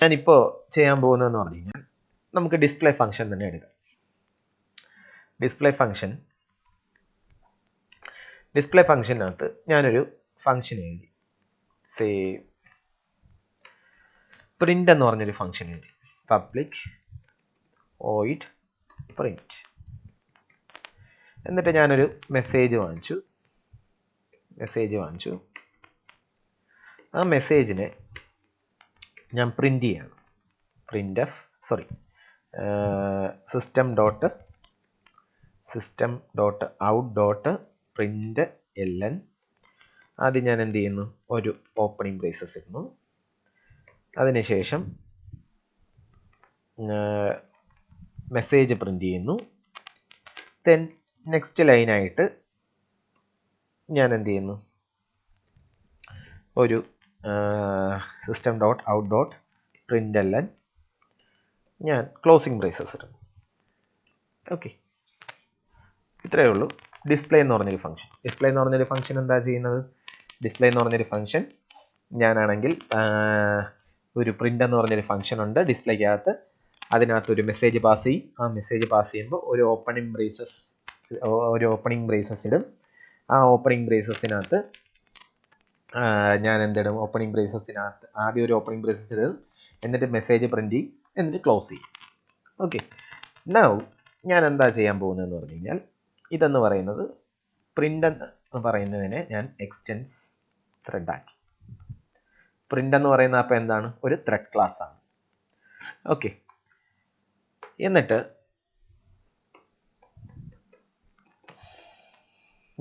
ഞാനിപ്പോൾ ചെയ്യാൻ പോകുന്നതെന്ന് പറഞ്ഞു കഴിഞ്ഞാൽ നമുക്ക് ഡിസ്പ്ലേ ഫംഗ്ഷൻ തന്നെ എടുക്കാം. ഡിസ്പ്ലേ ഫംഗ്ഷനകത്ത് ഞാനൊരു ഫംഗ്ഷൻ എഴുതി. സേ പ്രിന്റ് എന്ന് പറഞ്ഞൊരു ഫംഗ്ഷൻ എഴുതി. Public void print. എന്നിട്ട് ഞാനൊരു മെസ്സേജ് വാങ്ങിച്ചു. ആ മെസ്സേജിനെ ഞാൻ പ്രിന്റ് ചെയ്യണം. system.out.println. ആദ്യം ഞാൻ എന്ത് ചെയ്യുന്നു, ഒരു ഓപ്പണിംഗ് ബ്രേസസ് ഇടുന്നു. അതിനുശേഷം മെസ്സേജ് പ്രിന്റ് ചെയ്യുന്നു. ദെൻ നെക്സ്റ്റ് ലൈനായിട്ട് ഞാൻ എന്ത് ചെയ്യുന്നു, ഒരു system.out.println ഞാൻ ക്ലോസിംഗ് ബ്രേസസ് ഇടുന്നു. ഓക്കെ, ഇത്രയേ ഉള്ളൂ. ഡിസ്പ്ലേ എന്ന് പറഞ്ഞൊരു ഫംഗ്ഷൻ എന്താ ചെയ്യുന്നത്? ഡിസ്പ്ലേ എന്ന് പറഞ്ഞൊരു ഫംഗ്ഷൻ ഞാനാണെങ്കിൽ ഒരു പ്രിന്റ് എന്ന് പറഞ്ഞൊരു ഫംഗ്ഷൻ ഉണ്ട് ഡിസ്പ്ലേക്കകത്ത്. അതിനകത്ത് ഒരു മെസ്സേജ് പാസ് ചെയ്യും. ആ മെസ്സേജ് പാസ് ചെയ്യുമ്പോൾ ഒരു ഓപ്പണിംഗ് ബ്രേസസ് ഇടും. ആ ഓപ്പണിംഗ് ബ്രേസസിനകത്ത് ഞാൻ എന്തിടും? ആദ്യം ഒരു ഓപ്പണിംഗ് ബ്രേസസ് ഇടും, എന്നിട്ട് മെസ്സേജ് പ്രിന്റ് ചെയ്യും, എന്നിട്ട് ക്ലോസ് ചെയ്യും. ഓക്കെ, നൗ ഞാൻ എന്താ ചെയ്യാൻ പോകുന്നതെന്ന് പറഞ്ഞു കഴിഞ്ഞാൽ, ഇതെന്ന് പറയുന്നത് പ്രിന്റ് എന്ന് പറയുന്നതിനെ ഞാൻ എക്സ്റ്റെൻസ് ത്രെഡ് ആക്കി. പ്രിന്റ് എന്ന് പറയുന്ന അപ്പോൾ എന്താണ്? ഒരു ത്രെഡ് ക്ലാസ് ആണ്. ഓക്കെ, എന്നിട്ട്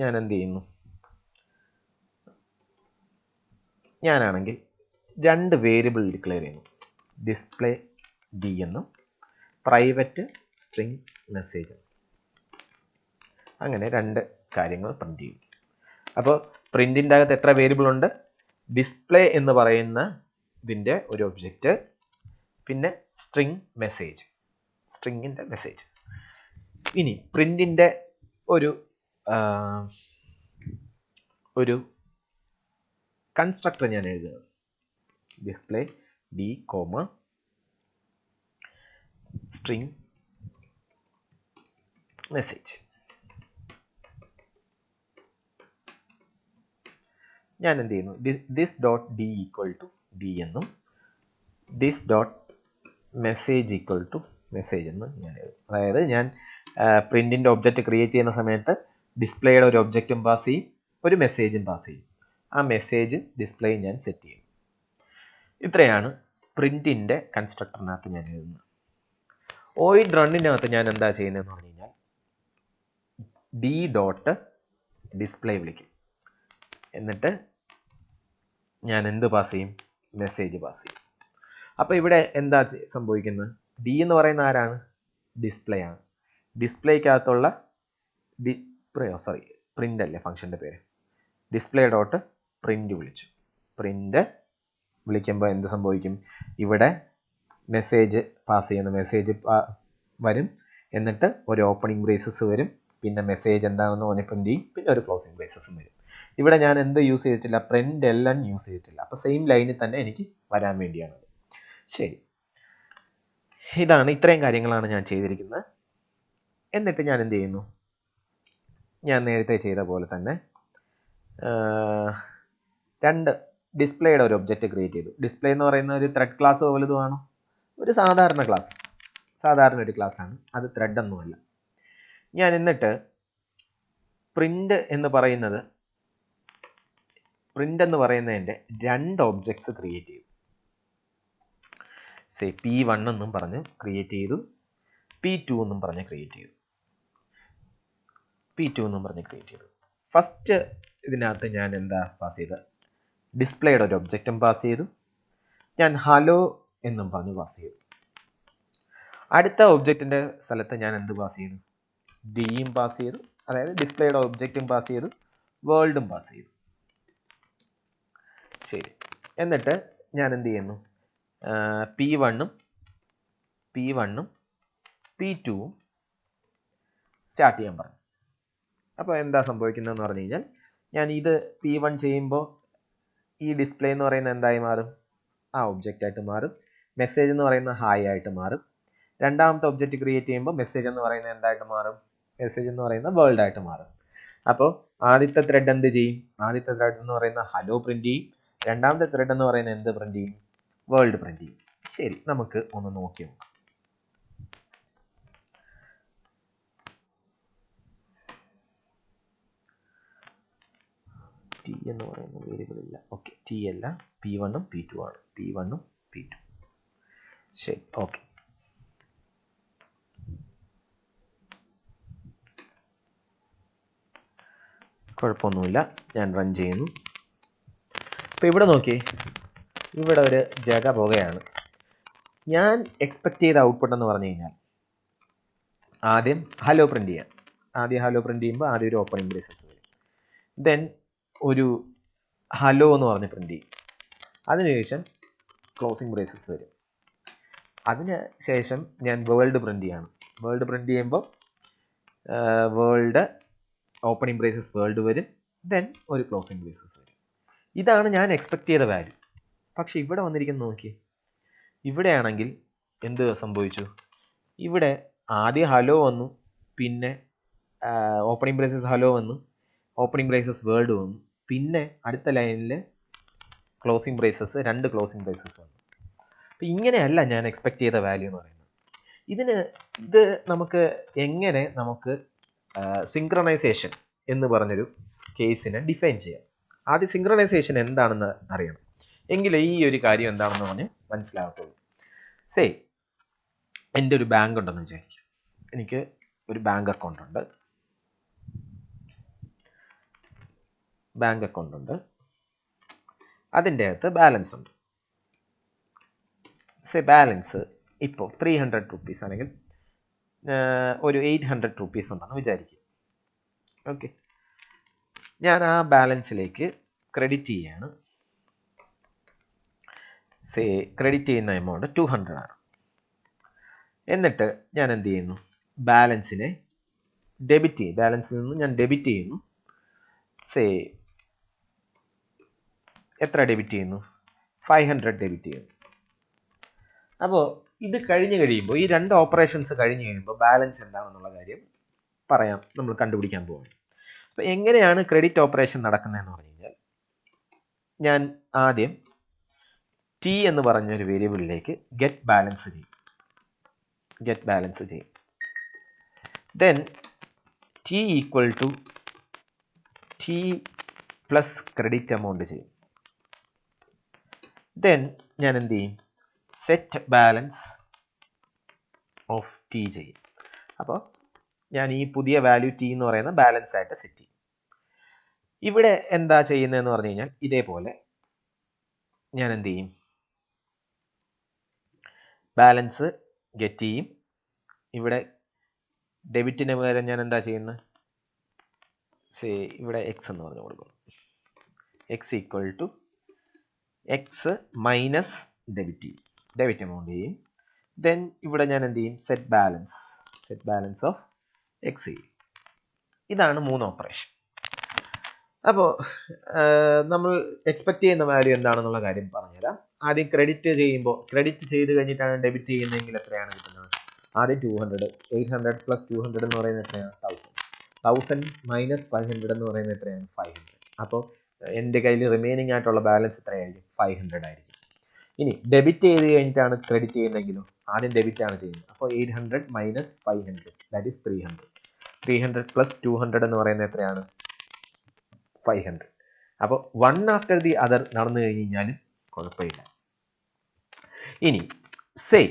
ഞാൻ എന്ത് ചെയ്യുന്നു, ഞാനാണെങ്കിൽ രണ്ട് വേരിയബിൾ ഡിക്ലെയർ ചെയ്യുന്നു. ഡിസ്പ്ലേ ഡി എന്നും പ്രൈവറ്റ് സ്ട്രിംഗ് മെസ്സേജ്. അങ്ങനെ രണ്ട് കാര്യങ്ങൾ പ്രിന്റ് ചെയ്യും. അപ്പോൾ പ്രിന്റിൻ്റെ അകത്ത് എത്ര വേരിയബിൾ ഉണ്ട്? ഡിസ്പ്ലേ എന്ന് പറയുന്ന ഇതിൻ്റെ ഒരു ഒബ്ജക്റ്റ്, പിന്നെ സ്ട്രിങ്ങിൻ്റെ മെസ്സേജ്. ഇനി പ്രിന്റിൻ്റെ ഒരു കൺസ്ട്രക്ടർ ഞാൻ എഴുതുന്നത്. Display D comma string message. ഞാൻ എന്ത് ചെയ്യുന്നു, this dot D equal to D എന്നും this dot message equal to message എന്നും ഞാൻ എഴുതും. അതായത് ഞാൻ പ്രിന്റിൻ്റെ ഒബ്ജക്റ്റ് ക്രിയേറ്റ് ചെയ്യുന്ന സമയത്ത് ഡിസ്പ്ലേയുടെ ഒരു ഒബ്ജക്റ്റും പാസ് ചെയ്യും, ഒരു മെസ്സേജും പാസ് ചെയ്യും. ആ മെസ്സേജ് ഡിസ്പ്ലേ ഞാൻ സെറ്റ് ചെയ്യും. ഇത്രയാണ് പ്രിന്റിൻ്റെ കൺസ്ട്രക്ടറിനകത്ത് ഞാൻ എഴുതുന്നത്. void റണ്ണിനകത്ത് ഞാൻ എന്താ ചെയ്യുന്നതെന്ന് പറഞ്ഞു കഴിഞ്ഞാൽ, ഡി ഡോട്ട് ഡിസ്പ്ലേ വിളിക്കും. എന്നിട്ട് ഞാൻ എന്ത് പാസ് ചെയ്യും? മെസ്സേജ് പാസ് ചെയ്യും. അപ്പോൾ ഇവിടെ എന്താ സംഭവിക്കുന്നത്? ഡി എന്ന് പറയുന്ന ആരാണ്? ഡിസ്പ്ലേ ആണ്. ഡിസ്പ്ലേക്കകത്തുള്ള പ്രിന്റ് അല്ലേ ഫംഗ്ഷൻ്റെ പേര്. ഡിസ്പ്ലേ ഡോട്ട് പ്രിന്റ് വിളിച്ചു. പ്രിന്റ് വിളിക്കുമ്പോൾ എന്ത് സംഭവിക്കും? ഇവിടെ മെസ്സേജ് പാസ് ചെയ്യുന്ന മെസ്സേജ് വരും, എന്നിട്ട് ഒരു ഓപ്പണിംഗ് ബ്രേസസ് വരും, പിന്നെ മെസ്സേജ് എന്താണെന്ന് പറഞ്ഞ് പ്രിന്റ് ചെയ്യും, പിന്നെ ഒരു ക്ലോസിംഗ് ബ്രേസസും വരും. ഇവിടെ ഞാൻ എന്ത് യൂസ് ചെയ്തിട്ടില്ല? println യൂസ് ചെയ്തിട്ടില്ല. അപ്പോൾ സെയിം ലൈനിൽ തന്നെ എനിക്ക് വരാൻ വേണ്ടിയാണ്. ശരി, ഇത്രയും കാര്യങ്ങളാണ് ഞാൻ ചെയ്തിരിക്കുന്നത്. എന്നിട്ട് ഞാൻ എന്ത് ചെയ്യുന്നു, ഞാൻ നേരത്തെ ചെയ്ത പോലെ തന്നെ രണ്ട് ഡിസ്പ്ലേയുടെ ഒരു ഒബ്ജക്റ്റ് ക്രിയേറ്റ് ചെയ്തു. ഡിസ്പ്ലേ എന്ന് പറയുന്ന ഒരു ത്രെഡ് ക്ലാസ് പോലതുമാണ്, ഒരു സാധാരണ ഒരു ക്ലാസ് ആണ്, അത് ത്രെഡ് ഒന്നുമല്ല. ഞാൻ എന്നിട്ട് പ്രിന്റ് എന്ന് പറയുന്നതിൻ്റെ രണ്ട് ഒബ്ജക്ട്സ് ക്രിയേറ്റ് ചെയ്തു. P1 എന്നും പറഞ്ഞ് ക്രിയേറ്റ് ചെയ്തു, P2 എന്നും പറഞ്ഞ് ക്രിയേറ്റ് ചെയ്തു. ഫസ്റ്റ് ഇതിനകത്ത് ഞാൻ എന്താ പാസ് ചെയ്തത്? ഡിസ്പ്ലേയുടെ ഒരു ഒബ്ജക്റ്റും പാസ് ചെയ്തു, ഞാൻ ഹലോ എന്നും പറഞ്ഞ് പാസ് ചെയ്തു. അടുത്ത ഒബ്ജക്റ്റിൻ്റെ സ്ഥലത്ത് ഞാൻ എന്ത് പാസ് ചെയ്തു? ഡിയും പാസ് ചെയ്തു, അതായത് ഡിസ്പ്ലേയുടെ ഒബ്ജക്റ്റും പാസ് ചെയ്തു, വേൾഡും പാസ് ചെയ്തു. ശരി, എന്നിട്ട് ഞാൻ എന്ത് ചെയ്യുന്നു, P1ഉം P2ഉം സ്റ്റാർട്ട് ചെയ്യാൻ പറഞ്ഞു. അപ്പോൾ എന്താ സംഭവിക്കുന്നതെന്ന് പറഞ്ഞു കഴിഞ്ഞാൽ, ഞാൻ ഇത് P1 ചെയ്യുമ്പോൾ ഈ ഡിസ്പ്ലേ എന്ന് പറയുന്നത് എന്തായി മാറും? ആ ഒബ്ജക്റ്റ് ആയിട്ട് മാറും. മെസ്സേജ് എന്ന് പറയുന്ന ഹായ് ആയിട്ട് മാറും. രണ്ടാമത്തെ ഒബ്ജക്റ്റ് ക്രിയേറ്റ് ചെയ്യുമ്പോൾ മെസ്സേജ് എന്ന് പറയുന്നത് എന്തായിട്ട് മാറും? മെസ്സേജ് എന്ന് പറയുന്ന വേൾഡ് ആയിട്ട് മാറും. അപ്പോൾ ആദ്യത്തെ ത്രെഡ് എന്ത് ചെയ്യും? ആദ്യത്തെ ത്രെഡ് എന്ന് പറയുന്ന ഹലോ പ്രിന്റ് ചെയ്യും. രണ്ടാമത്തെ ത്രെഡ് എന്ന് പറയുന്നത് എന്ത് പ്രിന്റ് ചെയ്യും? വേൾഡ് പ്രിന്റ് ചെയ്യും. ശരി, നമുക്ക് ഒന്ന് നോക്കി നോക്കാം. ടി എന്ന് പറയുന്ന വേരിയബിൾ ഇല്ല. ഓക്കെ, ടി അല്ല, P1 ഉം P2 ആണ്. P1 ഉം P2. ശരി, ഓക്കെ. കുഴപ്പമൊന്നുമില്ല, ഞാൻ റൺ ചെയ്യുന്നു. അപ്പോൾ ഇവിടെ നോക്കിയേ, ഇവിടെ ഒരു ജഗ പോകുകയാണ്. ഞാൻ എക്സ്പെക്ട് ചെയ്ത ഔട്ട്പുട്ട് എന്ന് പറഞ്ഞു കഴിഞ്ഞാൽ ആദ്യം ഹലോ പ്രിന്റ് ചെയ്യാം. ആദ്യം ഹലോ പ്രിന്റ് ചെയ്യുമ്പോൾ ആദ്യം ഒരു ഓപ്പണിംഗ് ബ്രേസസ് വരും. ദെൻ ഒരു ഹലോ എന്ന് പറഞ്ഞ് പ്രിന്റ് ചെയ്യും. അതിനുശേഷം ക്ലോസിംഗ് ബ്രേസസ് വരും. അതിന് ശേഷം ഞാൻ വേൾഡ് പ്രിന്റ് ചെയ്യണം. വേൾഡ് പ്രിന്റ് ചെയ്യുമ്പോൾ വേൾഡ് ഓപ്പണിംഗ് ബ്രേസസ് വേൾഡ് വരും. ദെൻ ഒരു ക്ലോസിംഗ് ബ്രേസസ് വരും. ഇതാണ് ഞാൻ എക്സ്പെക്ട് ചെയ്ത വാല്യൂ. പക്ഷെ ഇവിടെ വന്നിരിക്കുന്ന നോക്കി, ഇവിടെയാണെങ്കിൽ എന്ത് സംഭവിച്ചു? ഇവിടെ ആദ്യം ഹലോ വന്നു, പിന്നെ ഓപ്പണിംഗ് ബ്രേസസ് ഹലോ വന്നു, ഓപ്പണിംഗ് ബ്രേസസ് വേൾഡ് വന്നു, പിന്നെ അടുത്ത ലൈനിൽ ക്ലോസിംഗ് ബ്രേസസ്, 2 ക്ലോസിംഗ് ബ്രേസസ് വന്നു. അപ്പം ഇങ്ങനെയല്ല ഞാൻ എക്സ്പെക്ട് ചെയ്ത വാല്യൂ എന്ന് പറയുന്നത്. ഇത് നമുക്ക് എങ്ങനെ സിങ്ക്രണൈസേഷൻ എന്ന് പറഞ്ഞൊരു കേസിനെ ഡിഫൈൻ ചെയ്യാം. ആദ്യം സിങ്ക്രണൈസേഷൻ എന്താണെന്ന് അറിയണം, എങ്കിലേ ഈ ഒരു കാര്യം എന്താണെന്ന് പറഞ്ഞ് മനസ്സിലാകത്തുള്ളൂ. സേ, എൻ്റെ ഒരു ബാങ്ക് ഉണ്ടെന്ന് വിചാരിക്കാം. എനിക്ക് ഒരു ബാങ്ക് അക്കൗണ്ട് ഉണ്ട്. അതിൻ്റെ അകത്ത് ബാലൻസ് ഉണ്ട്. സേ, ബാലൻസ് ഇപ്പോൾ 300 റുപ്പീസ് ആണെങ്കിൽ ഒരു 800 റുപ്പീസ് ഉണ്ടെന്ന് വിചാരിക്കുക. ഓക്കെ, ഞാൻ ആ ബാലൻസിലേക്ക് ക്രെഡിറ്റ് ചെയ്യാണ്. സേ, ക്രെഡിറ്റ് ചെയ്യുന്ന എമൗണ്ട് 200 ആണ്. എന്നിട്ട് ഞാൻ എന്ത് ചെയ്യുന്നു? ബാലൻസിനെ ഡെബിറ്റ് ചെയ്യും. ബാലൻസിൽ നിന്ന് ഞാൻ ഡെബിറ്റ് ചെയ്യുന്നു. സേ, എത്ര ഡെബിറ്റ് ചെയ്യുന്നു? 500 ഡെബിറ്റ് ചെയ്യുന്നു. അപ്പോൾ ഇത് കഴിഞ്ഞ് കഴിയുമ്പോൾ, ഈ 2 ഓപ്പറേഷൻസ് കഴിഞ്ഞ് കഴിയുമ്പോൾ ബാലൻസ് എന്താണെന്നുള്ള കാര്യം പറയാം, നമ്മൾ കണ്ടുപിടിക്കാൻ പോകും. അപ്പോൾ എങ്ങനെയാണ് ക്രെഡിറ്റ് ഓപ്പറേഷൻ നടക്കുന്നതെന്ന് പറഞ്ഞു കഴിഞ്ഞാൽ, ഞാൻ ആദ്യം ടി എന്ന് പറഞ്ഞൊരു വേരിയബിളിലേക്ക് ഗെറ്റ് ബാലൻസ് ചെയ്യും. Then T equal to T plus credit amount ചെയ്യും. ദെൻ ഞാൻ എന്ത് ചെയ്യും? സെറ്റ് ബാലൻസ് ഓഫ് ടി ചെയ്യും. അപ്പോൾ ഞാൻ ഈ പുതിയ വാല്യൂ ടി എന്ന് പറയുന്ന ബാലൻസ് ആയിട്ട് സെറ്റ് ചെയ്യും. ഇവിടെ എന്താ ചെയ്യുന്നതെന്ന് പറഞ്ഞു കഴിഞ്ഞാൽ, ഇതേപോലെ ഞാൻ എന്ത് ചെയ്യും? ബാലൻസ് ഗെറ്റ് ചെയ്യും. ഇവിടെ ഡെബിറ്റിന് പകരം ഞാൻ എന്താ ചെയ്യുന്നത്? സേ, ഇവിടെ എക്സ് എന്ന് പറഞ്ഞു കൊടുക്കും. X equal to X minus debit amount ചെയ്യും. ദെൻ ഇവിടെ ഞാൻ എന്ത് ചെയ്യും? സെറ്റ് ബാലൻസ് ഓഫ് എക്സ് ചെയ്യും. ഇതാണ് 3 ഓപ്പറേഷൻ. അപ്പോൾ നമ്മൾ എക്സ്പെക്ട് ചെയ്യുന്ന വാല്യൂ എന്താണെന്നുള്ള കാര്യം പറഞ്ഞുതരാം. ആദ്യം ക്രെഡിറ്റ് ചെയ്ത് കഴിഞ്ഞിട്ടാണ് ഡെബിറ്റ് ചെയ്യുന്നതെങ്കിൽ എത്രയാണ് കിട്ടുന്നത്? ആദ്യം 200, 800 പ്ലസ് 200 എന്ന് പറയുന്നത് എത്രയാണ്? 1000 മൈനസ് 500 എന്ന് പറയുന്നത് എത്രയാണ്? 500. അപ്പോൾ എൻ്റെ കയ്യിൽ റിമൈനിങ് ആയിട്ടുള്ള ബാലൻസ് എത്രയായിരിക്കും? 500 ആയിരിക്കും. ഇനി ഡെബിറ്റ് ചെയ്ത് കഴിഞ്ഞിട്ടാണ് ക്രെഡിറ്റ് ചെയ്യുന്നതെങ്കിലും ആദ്യം ഡെബിറ്റ് ആണ് ചെയ്യുന്നത്. അപ്പോൾ 800 മൈനസ് 500 ദാറ്റ് ഈസ് 300 പ്ലസ് 200 എന്ന് പറയുന്നത് എത്രയാണ്? 500. അപ്പോൾ 1 ആഫ്റ്റർ ദി അതർ നടന്നു കഴിഞ്ഞ് കഴിഞ്ഞാലും കുഴപ്പമില്ല. ഇനി say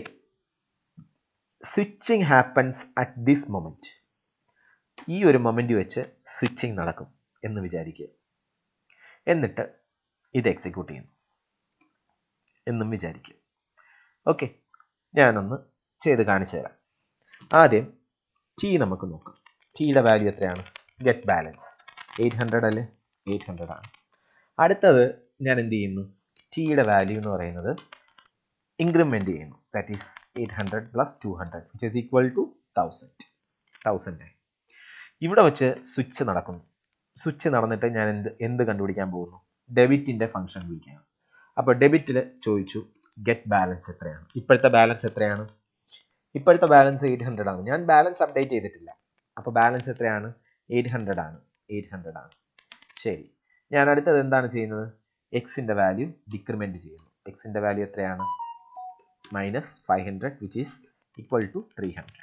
switching happens at this moment. ഈ ഒരു മൊമെന്റ് വെച്ച് സ്വിച്ചിങ് നടക്കും എന്ന് വിചാരിക്കുക. എന്നിട്ട് ഇത് എക്സിക്യൂട്ട് ചെയ്യുന്നു എന്നും വിചാരിക്കുക. ഓക്കെ, ഞാനൊന്ന് ചെയ്ത് കാണിച്ചു തരാം. ആദ്യം ടി നമുക്ക് നോക്കാം. ടിയുടെ വാല്യൂ എത്രയാണ്? ഗെറ്റ് ബാലൻസ് 800 അല്ലേ? 800 ആണ്. അടുത്തത് ഞാൻ എന്ത് ചെയ്യുന്നു? ടിയുടെ വാല്യൂ എന്ന് പറയുന്നത് ഇൻക്രിമെന്റ് ചെയ്യുന്നു. That is 800 plus 200 which is equal to 1000. ഇവിടെ വെച്ച് സ്വിച്ച് നടക്കുന്നു. സ്വിച്ച് നടന്നിട്ട് ഞാൻ എന്ത് കണ്ടുപിടിക്കാൻ പോകുന്നു? ഡെബിറ്റിന്റെ ഫംഗ്ഷൻ വിളിക്കുകയാണ്. അപ്പോൾ ഡെബിറ്റിൽ ചോദിച്ചു ഗെറ്റ് ബാലൻസ് എത്രയാണ്. ഇപ്പോഴത്തെ ബാലൻസ് എത്രയാണ്? ഇപ്പോഴത്തെ ബാലൻസ് 800 ആണ്. ഞാൻ ബാലൻസ് അപ്ഡേറ്റ് ചെയ്തിട്ടില്ല. അപ്പോൾ ബാലൻസ് എത്രയാണ്? 800 ആണ്. 800 ആണ്. ശരി, ഞാൻ അടുത്തത് എന്താണ് ചെയ്യുന്നത്? എക്സിൻ്റെ വാല്യൂ ഡിക്രിമെൻറ്റ് ചെയ്യുന്നു. എക്സിൻ്റെ വാല്യൂ എത്രയാണ്? -500 വിച്ച് ഈസ് ഈക്വൽ ടു 300.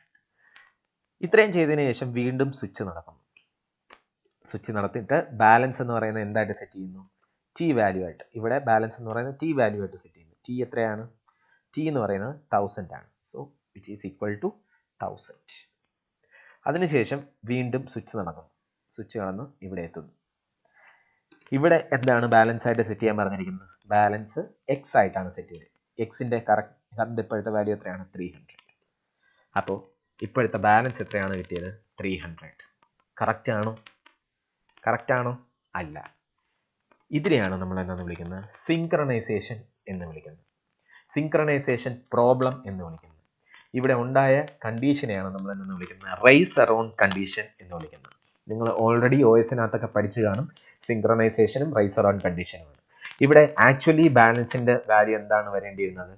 ഇത്രയും ചെയ്തതിന് ശേഷം വീണ്ടും സ്വിച്ച് നടക്കുന്നു. സ്വിച്ച് നടത്തിയിട്ട് ബാലൻസ് എന്ന് പറയുന്നത് എന്തായിട്ട് സെറ്റ് ചെയ്യുന്നു? ടി വാല്യൂ ആയിട്ട്. ഇവിടെ ബാലൻസ് എന്ന് പറയുന്നത് ടി വാല്യൂ ആയിട്ട് സെറ്റ് ചെയ്യുന്നു. ടി എത്രയാണ്? ടി എന്ന് പറയുന്നത് 1000 ആണ്. So which is equal to 1000. അതിനുശേഷം വീണ്ടും സ്വിച്ച് നടക്കുന്നു. സ്വിച്ച് കടന്ന് ഇവിടെ എത്തുന്നു. ഇവിടെ എന്താണ് ബാലൻസ് ആയിട്ട് സെറ്റ് ചെയ്യാൻ പറഞ്ഞിരിക്കുന്നത്? ബാലൻസ് എക്സ് ആയിട്ടാണ് സെറ്റ് ചെയ്തത്. എക്സിൻ്റെ കറണ്ട് ഇപ്പോഴത്തെ വാല്യൂ എത്രയാണ്? 300. അപ്പോൾ ഇപ്പോഴത്തെ ബാലൻസ് എത്രയാണ് കിട്ടിയത്? 300. കറക്റ്റ് ആണോ? കറക്റ്റ് ആണോ? അല്ല. ഇതിനെയാണ് നമ്മൾ എന്താണെന്ന് വിളിക്കുന്നത്? സിങ്ക്രണൈസേഷൻ എന്ന് വിളിക്കുന്നത്. സിങ്ക്രണൈസേഷൻ പ്രോബ്ലം എന്ന് വിളിക്കുന്നത്. ഇവിടെ ഉണ്ടായ കണ്ടീഷനെയാണ് നമ്മൾ എന്തെന്ന് വിളിക്കുന്നത്? റൈസ് അറൗണ്ട് കണ്ടീഷൻ എന്ന് വിളിക്കുന്നത്. നിങ്ങൾ ഓൾറെഡി OSനകത്തൊക്കെ പഠിച്ചു കാണും. സിങ്ക്രണൈസേഷനും റൈസ് അറൗണ്ട് കണ്ടീഷനുമാണ്. ഇവിടെ ആക്ച്വലി ബാലൻസിന്റെ വാല്യൂ എന്താണ് വരേണ്ടിയിരുന്നത്?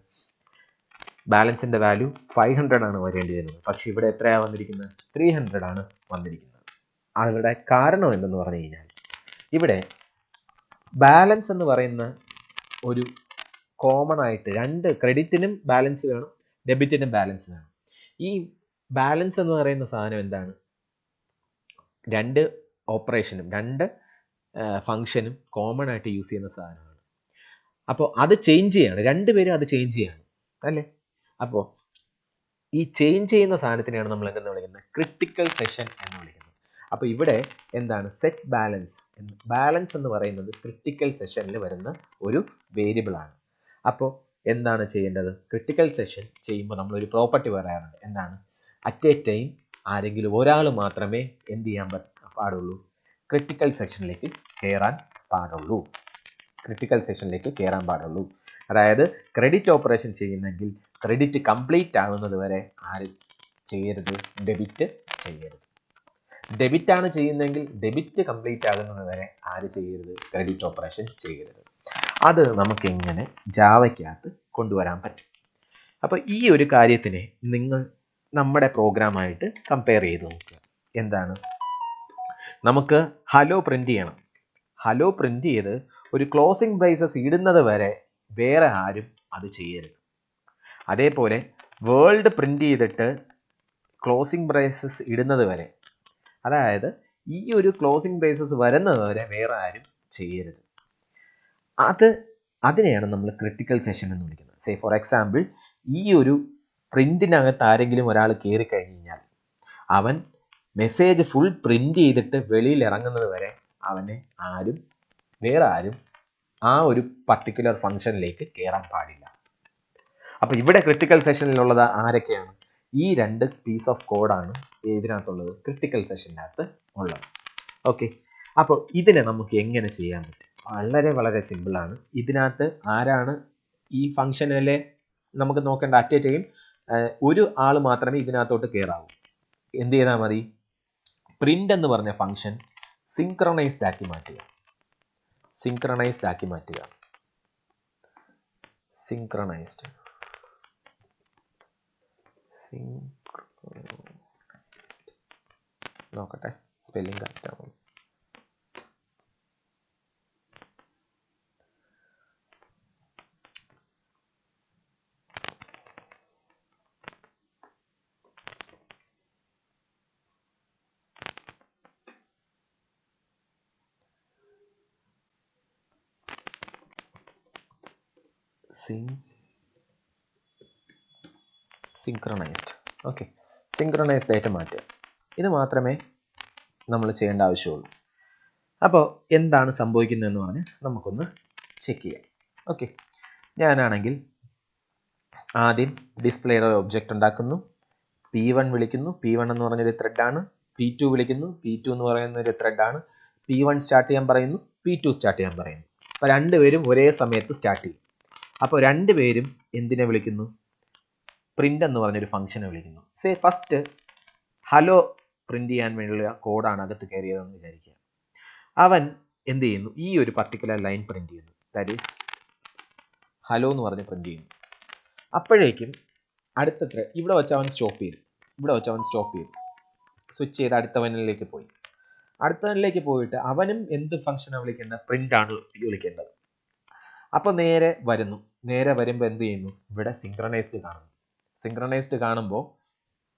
ബാലൻസിന്റെ വാല്യൂ 500 ആണ് വരേണ്ടിയിരുന്നത്. പക്ഷെ ഇവിടെ എത്രയാണ് വന്നിരിക്കുന്നത്? 300 ആണ് വന്നിരിക്കുന്നത്. അതിവിടെ കാരണം എന്തെന്ന് പറഞ്ഞു കഴിഞ്ഞാൽ, ഇവിടെ ബാലൻസ് എന്ന് പറയുന്ന ഒരു കോമൺ ആയിട്ട് രണ്ട് ക്രെഡിറ്റിനും ബാലൻസ് വേണം, ഡെബിറ്റിനും ബാലൻസ് വേണം. ഈ ബാലൻസ് എന്ന് പറയുന്ന സാധനം എന്താണ്? രണ്ട് ഓപ്പറേഷനും രണ്ട് ഫംഗ്ഷനും കോമൺ ആയിട്ട് യൂസ് ചെയ്യുന്ന സാധനമാണ്. അപ്പോൾ അത് ചേഞ്ച് ചെയ്യാണ്, രണ്ടുപേരും അത് ചേഞ്ച് ചെയ്യാണ് അല്ലേ? അപ്പോൾ ഈ ചേഞ്ച് ചെയ്യുന്ന സാധനത്തിനെയാണ് നമ്മൾ എന്തെന്ന് വിളിക്കുന്നത്? ക്രിട്ടിക്കൽ സെഷൻ എന്ന് വിളിക്കുന്നത്. അപ്പോൾ ഇവിടെ എന്താണ്? Set balance. ബാലൻസ് എന്ന് പറയുന്നത് ക്രിട്ടിക്കൽ സെഷനിൽ വരുന്ന ഒരു വേരിയബിൾ ആണ്. അപ്പോൾ എന്താണ് ചെയ്യേണ്ടത്? ക്രിട്ടിക്കൽ സെഷൻ ചെയ്യുമ്പോൾ നമ്മളൊരു പ്രോപ്പർട്ടി പറയാറുണ്ട്. എന്താണ്? അറ്റ് എ ടൈം ആരെങ്കിലും ഒരാൾ മാത്രമേ എന്ത് ചെയ്യാൻ പാടുള്ളൂ? ക്രിട്ടിക്കൽ സെഷനിലേക്ക് കയറാൻ പാടുള്ളൂ. ക്രിട്ടിക്കൽ സെഷനിലേക്ക് കയറാൻ പാടുള്ളൂ. അതായത് ക്രെഡിറ്റ് ഓപ്പറേഷൻ ചെയ്യുന്നെങ്കിൽ ക്രെഡിറ്റ് കംപ്ലീറ്റ് ആകുന്നത് വരെ ആര് ചെയ്യരുത്? ഡെബിറ്റ് ചെയ്യരുത്. ഡെബിറ്റ് ആണ് ചെയ്യുന്നതെങ്കിൽ ഡെബിറ്റ് കംപ്ലീറ്റ് ആകുന്നത് വരെ ആര് ചെയ്യരുത്? ക്രെഡിറ്റ് ഓപ്പറേഷൻ ചെയ്യരുത്. അത് നമുക്ക് എങ്ങനെ ജാവയ്ക്കകത്ത് കൊണ്ടുവരാൻ പറ്റും? അപ്പോൾ ഈ ഒരു കാര്യത്തിനെ നിങ്ങൾ നമ്മുടെ പ്രോഗ്രാമായിട്ട് കമ്പയർ ചെയ്ത് നോക്കുക. എന്താണ്? നമുക്ക് ഹലോ പ്രിന്റ് ചെയ്യണം. ഹലോ പ്രിന്റ് ചെയ്ത് ഒരു ക്ലോസിംഗ് ബ്രേസസ് ഇടുന്നത് വരെ വേറെ ആരും അത് ചെയ്യരുത്. അതേപോലെ വേൾഡ് പ്രിന്റ് ചെയ്തിട്ട് ക്ലോസിംഗ് ബ്രേസസ് ഇടുന്നത് വരെ, അതായത് ഈ ഒരു ക്ലോസിംഗ് ബ്രേസസ് വരുന്നത് വരെ വേറെ ആരും ചെയ്യരുത്. അതിനെയാണ് നമ്മൾ ക്രിട്ടിക്കൽ സെഷൻ എന്ന് വിളിക്കുന്നത്. സേ ഫോർ എക്സാമ്പിൾ, ഈ ഒരു പ്രിന്റിനകത്ത് ആരെങ്കിലും ഒരാൾ കയറി കഴിഞ്ഞാൽ അവൻ മെസ്സേജ് ഫുൾ പ്രിന്റ് ചെയ്തിട്ട് വെളിയിൽ ഇറങ്ങുന്നത് വരെ വേറെ ആരും ആ ഒരു പർട്ടിക്കുലർ ഫംഗ്ഷനിലേക്ക് കയറാൻ പാടില്ല. അപ്പോൾ ഇവിടെ ക്രിട്ടിക്കൽ സെഷനിലുള്ളത് ആരൊക്കെയാണ്? ഈ രണ്ട് പീസ് ഓഫ് കോഡാണ് ഇതിനകത്തുള്ളത്, ക്രിട്ടിക്കൽ സെഷനകത്ത് ഉള്ളത്. ഓക്കെ, അപ്പോൾ ഇതിനെ നമുക്ക് എങ്ങനെ ചെയ്യാൻ പറ്റും? വളരെ വളരെ സിമ്പിളാണ്. ഇതിനകത്ത് ആരാണ് ഈ ഫംഗ്ഷനിലെ നമുക്ക് നോക്കേണ്ട? അറ്റ് എ ടൈം ഒരു ആൾ മാത്രമേ ഇതിനകത്തോട്ട് കയറാവൂ. എന്ത് ചെയ്താൽ മതി? പ്രിന്റ് എന്ന് പറഞ്ഞ ഫംഗ്ഷൻ സിങ്ക്രണൈസ്ഡ് ആക്കി മാറ്റുക. നോക്കട്ടെ സ്പെല്ലിംഗ് കറക്റ്റ് ആണോ? സിങ്ക്രണൈസ്ഡ്. ഓക്കെ, സിങ്ക്രണൈസ്ഡ് ആയിട്ട് മാറ്റുക. ഇത് മാത്രമേ നമ്മൾ ചെയ്യേണ്ട ആവശ്യമുള്ളൂ. അപ്പോൾ എന്താണ് സംഭവിക്കുന്നതെന്ന് പറഞ്ഞ് നമുക്കൊന്ന് ചെക്ക് ചെയ്യാം. ഓക്കെ, ഞാനാണെങ്കിൽ ആദ്യം ഡിസ്പ്ലേയുടെ ഒബ്ജക്റ്റ് ഉണ്ടാക്കുന്നു. P1 വിളിക്കുന്നു. P1 എന്ന് പറഞ്ഞൊരു ത്രെഡാണ്. P2 വിളിക്കുന്നു. P2 എന്ന് പറയുന്ന ഒരു ത്രെഡാണ്. P1 സ്റ്റാർട്ട് ചെയ്യാൻ പറയുന്നു. P2 സ്റ്റാർട്ട് ചെയ്യാൻ പറയുന്നു. അപ്പോൾ രണ്ടുപേരും ഒരേ സമയത്ത് സ്റ്റാർട്ട് ചെയ്യും. അപ്പോൾ രണ്ടുപേരും എന്തിനെ വിളിക്കുന്നു? പ്രിന്റ് എന്ന് പറഞ്ഞൊരു ഫംഗ്ഷനെ വിളിക്കുന്നു. സേ ഫസ്റ്റ് ഹലോ പ്രിന്റ് ചെയ്യാൻ വേണ്ടിയുള്ള കോഡാണ് അകത്ത് കയറിയതെന്ന് വിചാരിക്കുക. അവൻ എന്ത് ചെയ്യുന്നു? ഈ ഒരു പർട്ടിക്കുലർ ലൈൻ പ്രിന്റ് ചെയ്യുന്നു. ദാറ്റ് ഈസ് ഹലോ എന്ന് പറഞ്ഞ് പ്രിന്റ് ചെയ്യുന്നു. അപ്പോഴേക്കും അടുത്ത ത്രെഡ് ഇവിടെ വെച്ച് അവൻ സ്റ്റോപ്പ് ചെയ്തു, സ്വിച്ച് ചെയ്ത് അടുത്തവനിലേക്ക് പോയി. അടുത്തവനിലേക്ക് പോയിട്ട് അവനും എന്ത് ഫംഗ്ഷനാണ് വിളിക്കേണ്ടത്? പ്രിന്റ് ആണ് വിളിക്കേണ്ടത്. അപ്പോൾ നേരെ വരുമ്പോൾ എന്ത് ചെയ്യുന്നു? ഇവിടെ സിങ്ക്രണൈസ്ഡ് കാണുമ്പോൾ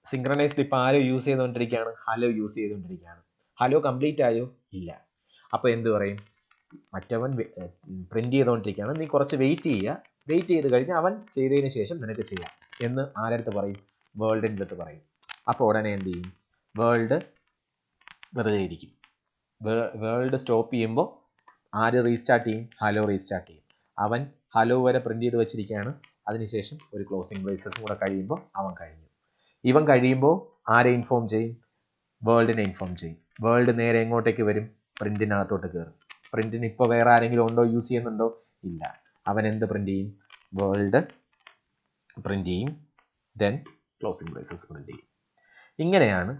സിങ്ക്രണൈസ്ഡ് ഇപ്പോൾ ആരോ യൂസ് ചെയ്തുകൊണ്ടിരിക്കുകയാണ്? ഹലോ യൂസ് ചെയ്തുകൊണ്ടിരിക്കുകയാണ്. ഹലോ കംപ്ലീറ്റ് ആയോ? ഇല്ല. അപ്പോൾ എന്ത് പറയും? മറ്റവൻ പ്രിന്റ് ചെയ്തുകൊണ്ടിരിക്കുകയാണ്, നീ കുറച്ച് വെയിറ്റ് ചെയ്ത് കഴിഞ്ഞ് അവൻ ചെയ്തതിന് ശേഷം നിനക്ക് ചെയ്യാം എന്ന് ആരടുത്ത് പറയും? വേൾഡിൻ്റെ അടുത്ത് പറയും. അപ്പോൾ ഉടനെ എന്ത് ചെയ്യും? വേൾഡ് വെറുതെ ഇരിക്കും. വേൾഡ് സ്റ്റോപ്പ് ചെയ്യുമ്പോൾ ആര് റീസ്റ്റാർട്ട് ചെയ്യും? ഹലോ റീസ്റ്റാർട്ട് ചെയ്യും. അവൻ ഹലോ വരെ പ്രിന്റ് ചെയ്ത് വെച്ചിരിക്കുകയാണ്. അതിനുശേഷം ഒരു ക്ലോസിംഗ് ബ്രേസസും കൂടെ കഴിയുമ്പോൾ അവൻ കഴിഞ്ഞു. ഇവൻ കഴിയുമ്പോൾ ആരെ ഇൻഫോം ചെയ്യും? വേൾഡിനെ ഇൻഫോം ചെയ്യും. വേൾഡ് നേരെ എങ്ങോട്ടേക്ക് വരും? പ്രിന്റിനകത്തോട്ട് കയറും. പ്രിന്റിന് ഇപ്പോൾ വേറെ ആരെങ്കിലും ഉണ്ടോ? യൂസ് ചെയ്യുന്നുണ്ടോ? ഇല്ല. അവൻ എന്ത് പ്രിന്റ് ചെയ്യും? വേൾഡ് പ്രിന്റ് ചെയ്യും, ദെൻ ക്ലോസിംഗ് ബ്രേസസ് പ്രിന്റ് ചെയ്യും. ഇങ്ങനെയാണ്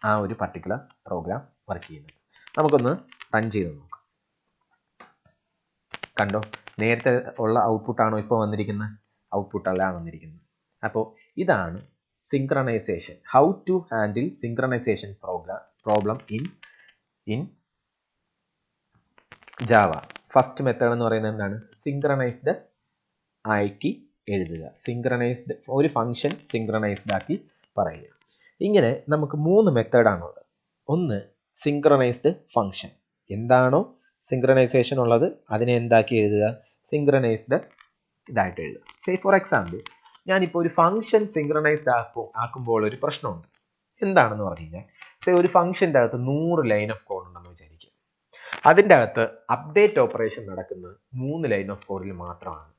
ആ ഒരു പർട്ടിക്കുലർ പ്രോഗ്രാം വർക്ക് ചെയ്യുന്നത്. നമുക്കൊന്ന് റൺ ചെയ്ത് നോക്കാം. കണ്ടോ, നേരത്തെ ഉള്ള ഔട്ട്പുട്ടാണോ ഇപ്പോൾ വന്നിരിക്കുന്നത്? ഔട്ട്പുട്ടല്ല വന്നിരിക്കുന്നത്. അപ്പോൾ ഇതാണ് synchronisation. How to handle synchronisation problem in Java. First method എന്ന് പറയുന്നത് എന്താണ്? സിങ്ക്രണൈസ്ഡ് ആക്കി എഴുതുക. സിങ്ക്രണൈസ്ഡ് ഒരു ഫംഗ്ഷൻ സിങ്ക്രണൈസ്ഡ് ആക്കി പറയുക. ഇങ്ങനെ നമുക്ക് 3 മെത്തേഡാണുള്ളത്. ഒന്ന് സിങ്ക്രണൈസ്ഡ് ഫംഗ്ഷൻ. എന്താണോ സിങ്ക്രണൈസേഷൻ ഉള്ളത് അതിനെ എന്താക്കി എഴുതുക? സിങ്ക്രണൈസ്ഡ് ഇതായിട്ട് എഴുതുക. സേ ഫോർ എക്സാമ്പിൾ, ഞാനിപ്പോൾ ഒരു ഫംഗ്ഷൻ സിങ്ക്രണൈസ്ഡ് ആക്കുമ്പോൾ ഒരു പ്രശ്നമുണ്ട്. എന്താണെന്ന് പറഞ്ഞു കഴിഞ്ഞാൽ, സേ ഒരു ഫംഗ്ഷൻ്റെ അകത്ത് 100 ലൈൻ ഓഫ് കോഡ് ഉണ്ടെന്ന് വിചാരിക്കുക. അതിൻ്റെ അകത്ത് അപ്ഡേറ്റ് ഓപ്പറേഷൻ നടക്കുന്നത് 3 ലൈൻ ഓഫ് കോഡിൽ മാത്രമാണ്.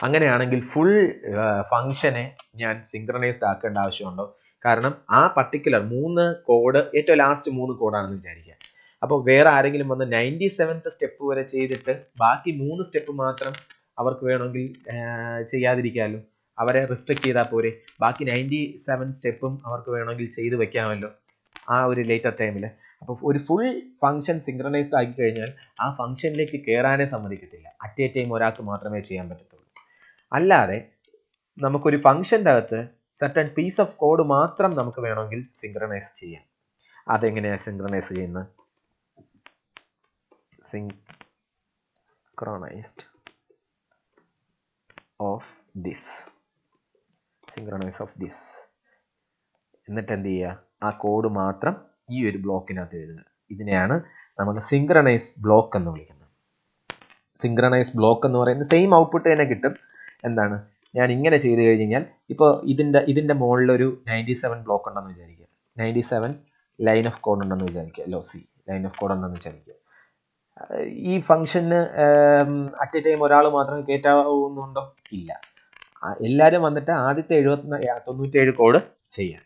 അങ്ങനെയാണെങ്കിൽ ഫുൾ ഫംഗ്ഷനെ ഞാൻ സിങ്ക്രണൈസ്ഡ് ആക്കേണ്ട ആവശ്യമുണ്ടോ? കാരണം ആ പർട്ടിക്കുലർ 3 കോഡ്, ഏറ്റവും ലാസ്റ്റ് 3 കോഡാണെന്ന് വിചാരിക്കുക. അപ്പോൾ വേറെ ആരെങ്കിലും വന്ന് 97th സ്റ്റെപ്പ് വരെ ചെയ്തിട്ട് ബാക്കി 3 സ്റ്റെപ്പ് മാത്രം അവർക്ക് വേണമെങ്കിൽ ചെയ്യാതിരിക്കാമല്ലോ. അവരെ റിസ്ട്രിക്ട് ചെയ്താൽ പോരെ? ബാക്കി 97 സ്റ്റെപ്പും അവർക്ക് വേണമെങ്കിൽ ചെയ്ത് വെക്കാമല്ലോ ആ ഒരു ലേറ്റർ ടൈമിൽ. അപ്പോൾ ഒരു ഫുൾ ഫംഗ്ഷൻ സിങ്ക്രണൈസ്ഡ് ആക്കി കഴിഞ്ഞാൽ ആ ഫംഗ്ഷനിലേക്ക് കയറാനേ സമ്മതിക്കത്തില്ല. അറ്റ് എ ടൈം ഒരാൾക്ക് മാത്രമേ ചെയ്യാൻ പറ്റത്തുള്ളൂ. അല്ലാതെ നമുക്കൊരു ഫംഗ്ഷൻ്റെ അകത്ത് സർട്ടൻ പീസ് ഓഫ് കോഡ് മാത്രം നമുക്ക് വേണമെങ്കിൽ സിങ്ക്രണൈസ് ചെയ്യാം. അതെങ്ങനെയാണ് സിങ്ക്രണൈസ് ചെയ്യുന്നത്? സിങ്ക്രണൈസ്ഡ് ഓഫ് ദിസ് എന്നിട്ട് എന്ത് ചെയ്യുക? ആ കോഡ് മാത്രം ഈ ഒരു ബ്ലോക്കിനകത്ത് എഴുതുക. ഇതിനെയാണ് നമ്മൾ സിങ്ക്രണൈസ്ഡ് ബ്ലോക്ക് എന്ന് വിളിക്കുന്നത്. സിങ്ക്രണൈസ്ഡ് ബ്ലോക്ക് എന്ന് പറയുന്നത് സെയിം ഔട്ട്പുട്ട് തന്നെ കിട്ടും. എന്താണ്? ഞാൻ ഇങ്ങനെ ചെയ്ത് കഴിഞ്ഞാൽ ഇപ്പോൾ ഇതിൻ്റെ മുകളിലൊരു 97 ബ്ലോക്ക് ഉണ്ടെന്ന് വിചാരിക്കുക. 97 ലൈൻ ഓഫ് കോഡ് ഉണ്ടെന്ന് വിചാരിക്കുക. ലൈൻ ഓഫ് കോഡ് ഉണ്ടെന്ന് വിചാരിക്കുക. ഈ ഫംഗ്ഷന് അറ്റ് എ ടൈം ഒരാൾ മാത്രം കയറ്റാവുന്നുണ്ടോ? ഇല്ല. എല്ലാവരും വന്നിട്ട് ആദ്യത്തെ 97 കോഡ് ചെയ്യാം.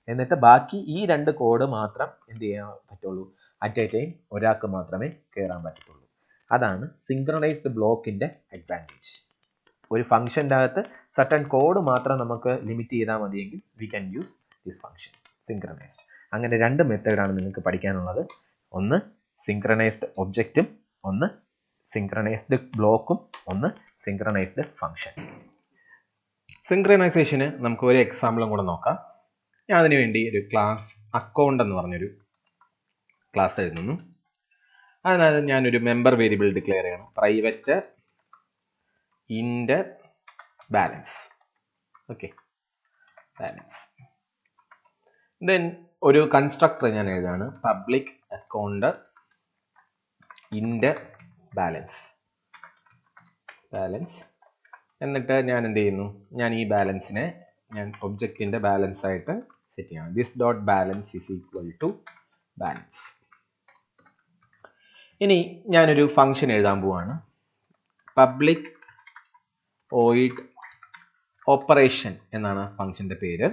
എന്നിട്ട് ബാക്കി ഈ 2 കോഡ് മാത്രം എന്ത് ചെയ്യാൻ പറ്റുള്ളൂ? അറ്റ് എ ടൈം ഒരാൾക്ക് മാത്രമേ കയറാൻ പറ്റത്തുള്ളൂ. അതാണ് സിങ്ക്രണൈസ്ഡ് ബ്ലോക്കിൻ്റെ അഡ്വാൻറ്റേജ്. ഒരു ഫംഗ്ഷൻ്റെ അകത്ത് സർട്ടൻ കോഡ് മാത്രം നമുക്ക് ലിമിറ്റ് ചെയ്താൽ മതിയെങ്കിൽ we can use this function synchronized. അങ്ങനെ 2 മെത്തേഡാണ് നിങ്ങൾക്ക് പഠിക്കാനുള്ളത്. ഒന്ന് സിങ്ക്രണൈസ്ഡ് ഒബ്ജക്റ്റും, ഒന്ന് സിങ്ക്രണൈസ്ഡ് ബ്ലോക്കും, ഒന്ന് സിങ്ക്രണൈസ്ഡ് ഫംഗ്ഷൻ. സിങ്ക്രണൈസേഷന് നമുക്ക് ഒരു എക്സാമ്പിളും കൂടെ നോക്കാം. ഞാൻ അതിനു വേണ്ടി ഒരു ക്ലാസ് അക്കൗണ്ട് എന്ന് പറഞ്ഞൊരു ക്ലാസ് എഴുതുന്നു. അതിനകത്ത് ഞാനൊരു മെമ്പർ വേരിയബിൾ ഡിക്ലെയർ ചെയ്യണം. പ്രൈവറ്റ് ഇൻഡ് ബാലൻസ്. Okay, balance. ദെൻ ഒരു കൺസ്ട്രക്ടർ ഞാൻ എഴുതാണ്. പബ്ലിക് അക്കൗണ്ട് ഇൻഡ് ബാലൻസ്. എന്നിട്ട് ഞാൻ എന്ത് ചെയ്യുന്നു? ഞാൻ ഈ ബാലൻസിനെ ഞാൻ ഒബ്ജക്റ്റിന്റെ ബാലൻസ് ആയിട്ട് സെറ്റ് ചെയ്യണം. This dot balance is equal to balance. ഇനി ഞാനൊരു ഫംഗ്ഷൻ എഴുതാൻ പോവാണ്. പബ്ലിക് വോയിഡ് ഓപ്പറേഷൻ എന്നാണ് ഫംഗ്ഷന്റെ പേര്.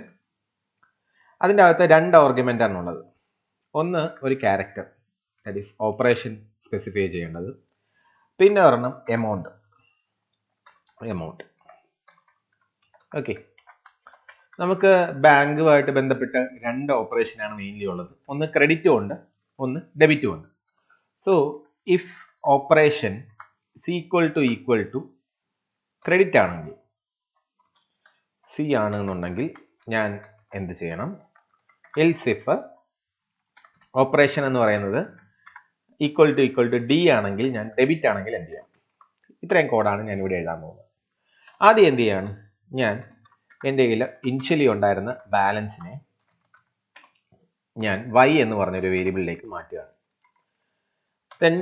അതിൻ്റെ അകത്ത് 2 ആർഗ്യുമെന്റ് ആണുള്ളത്. ഒന്ന് ഒരു character, that is operation specify ചെയ്യേണ്ടത്. പിന്നെ ഒരെണ്ണം എമൗണ്ട്. ഓക്കെ, നമുക്ക് ബാങ്കുമായിട്ട് ബന്ധപ്പെട്ട് 2 ഓപ്പറേഷനാണ് മെയിൻലി ഉള്ളത്. ഒന്ന് ക്രെഡിറ്റും ഉണ്ട്, ഒന്ന് ഡെബിറ്റും ഉണ്ട്. So if operation equal to credit ആണെങ്കിൽ സി ആണെന്നുണ്ടെങ്കിൽ ഞാൻ എന്ത് ചെയ്യണം? എൽസ് ഇഫ് ഓപ്പറേഷൻ എന്ന് പറയുന്നത് ഈക്വൽ ടു ഡി ആണെങ്കിൽ ഞാൻ ഡെബിറ്റ് ആണെങ്കിൽ എന്ത് ചെയ്യാം? ഇത്രയും കോഡാണ് ഞാൻ ഇവിടെ എഴുതാൻ പോകുന്നത്. ആദ്യം എന്ത് ചെയ്യാണ്? ഞാൻ എൻ്റെ കയ്യിൽ ഇനിഷ്യലി ഉണ്ടായിരുന്ന ബാലൻസിനെ ഞാൻ y എന്ന് പറഞ്ഞൊരു വേരിയബിളിലേക്ക് മാറ്റുകയാണ്. ദെൻ